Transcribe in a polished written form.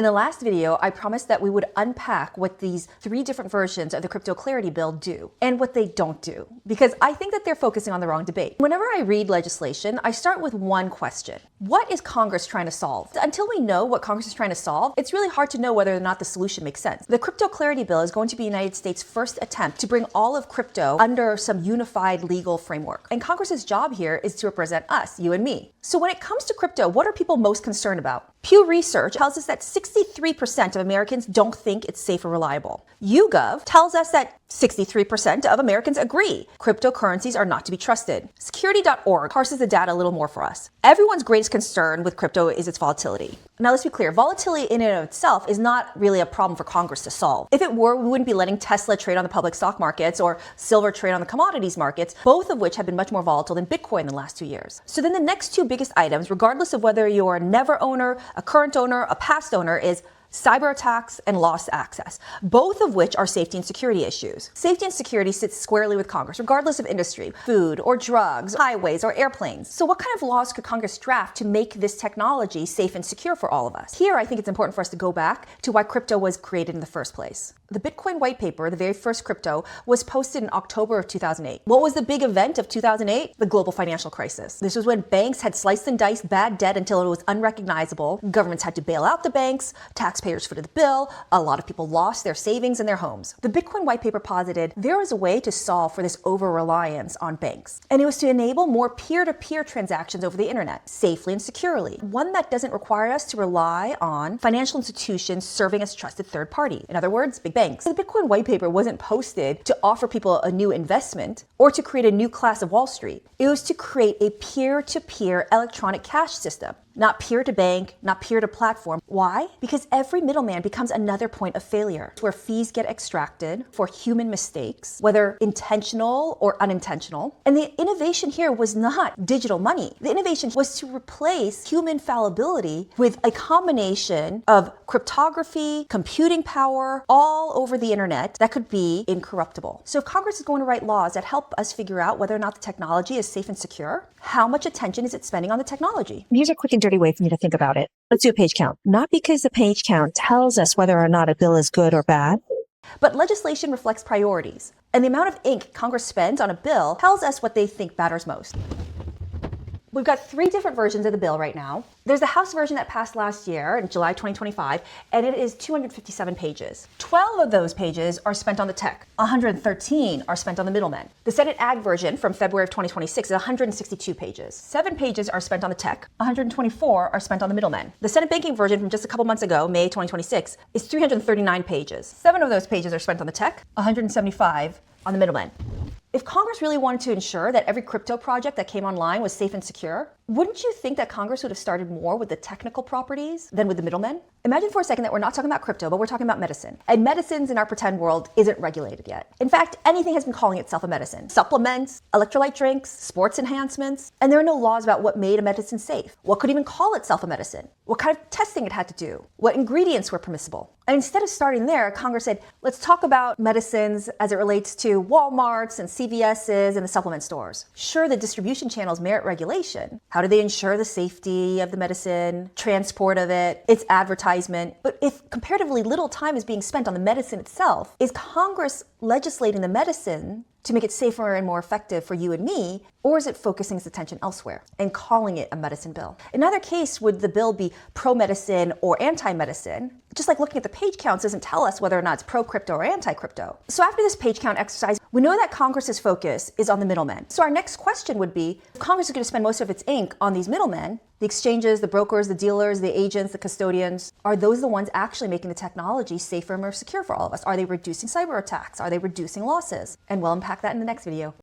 In the last video, I promised that we would unpack what these 3 different versions of the Crypto Clarity Bill do and what they don't do, because I think that they're focusing on the wrong debate. Whenever I read legislation, I start with one question. What is Congress trying to solve? Until we know what Congress is trying to solve, it's really hard to know whether or not the solution makes sense. The Crypto Clarity Bill is going to be the United States' first attempt to bring all of crypto under some unified legal framework. And Congress's job here is to represent us, you and me. So when it comes to crypto, what are people most concerned about? Pew Research tells us that 63% of Americans don't think it's safe or reliable. YouGov tells us that 63% of Americans agree cryptocurrencies are not to be trusted. Security.org parses the data a little more for us. Everyone's greatest concern with crypto is its volatility. Now let's be clear, volatility in and of itself is not really a problem for Congress to solve. If it were, we wouldn't be letting Tesla trade on the public stock markets or silver trade on the commodities markets, both of which have been much more volatile than Bitcoin in the last 2 years. So then the next 2 biggest items, regardless of whether you're a never owner, a current owner, a past owner, is cyber attacks and lost access, both of which are safety and security issues. Safety and security sits squarely with Congress, regardless of industry, food or drugs, highways or airplanes. So what kind of laws could Congress draft to make this technology safe and secure for all of us? Here, I think it's important for us to go back to why crypto was created in the first place. The Bitcoin white paper, the very first crypto, was posted in October of 2008. What was the big event of 2008? The global financial crisis. This was when banks had sliced and diced bad debt until it was unrecognizable. Governments had to bail out the banks, taxpayers footed the bill, a lot of people lost their savings and their homes. The Bitcoin white paper posited there was a way to solve for this over-reliance on banks. And it was to enable more peer-to-peer transactions over the internet, safely and securely. One that doesn't require us to rely on financial institutions serving as trusted third party. In other words, big banks. The Bitcoin white paper wasn't posted to offer people a new investment or to create a new class of Wall Street. It was to create a peer-to-peer electronic cash system. Not peer-to-bank, not peer-to-platform. Why? Because every middleman becomes another point of failure, where fees get extracted for human mistakes, whether intentional or unintentional. And the innovation here was not digital money. The innovation was to replace human fallibility with a combination of cryptography, computing power, all over the internet that could be incorruptible. So if Congress is going to write laws that help us figure out whether or not the technology is safe and secure, how much attention is it spending on the technology? Here's a quick and dirty way for me to think about it. Let's do a page count. Not because the page count tells us whether or not a bill is good or bad. But legislation reflects priorities, and the amount of ink Congress spends on a bill tells us what they think matters most. We've got 3 different versions of the bill right now. There's the House version that passed last year in July 2025, and it is 257 pages. 12 of those pages are spent on the tech. 113 are spent on the middlemen. The Senate Ag version from February of 2026 is 162 pages. 7 pages are spent on the tech. 124 are spent on the middlemen. The Senate Banking version from just a couple months ago, May 2026, is 339 pages. 7 of those pages are spent on the tech, 175 on the middlemen. If Congress really wanted to ensure that every crypto project that came online was safe and secure, wouldn't you think that Congress would have started more with the technical properties than with the middlemen? Imagine for a second that we're not talking about crypto, but we're talking about medicine. And medicines in our pretend world isn't regulated yet. In fact, anything has been calling itself a medicine. Supplements, electrolyte drinks, sports enhancements, and there are no laws about what made a medicine safe. What could even call itself a medicine? What kind of testing it had to do? What ingredients were permissible? And instead of starting there, Congress said, let's talk about medicines as it relates to Walmarts and CVS's and the supplement stores. Sure, the distribution channels merit regulation. How do they ensure the safety of the medicine, transport of it, its advertisement? But if comparatively little time is being spent on the medicine itself, is Congress legislating the medicine to make it safer and more effective for you and me, or is it focusing its attention elsewhere and calling it a medicine bill? In either case, would the bill be pro-medicine or anti-medicine? Just like looking at the page counts doesn't tell us whether or not it's pro-crypto or anti-crypto. So after this page count exercise, we know that Congress's focus is on the middlemen. So our next question would be, if Congress is going to spend most of its ink on these middlemen, the exchanges, the brokers, the dealers, the agents, the custodians, are those the ones actually making the technology safer and more secure for all of us? Are they reducing cyber attacks? Are they reducing losses? And we'll unpack that in the next video.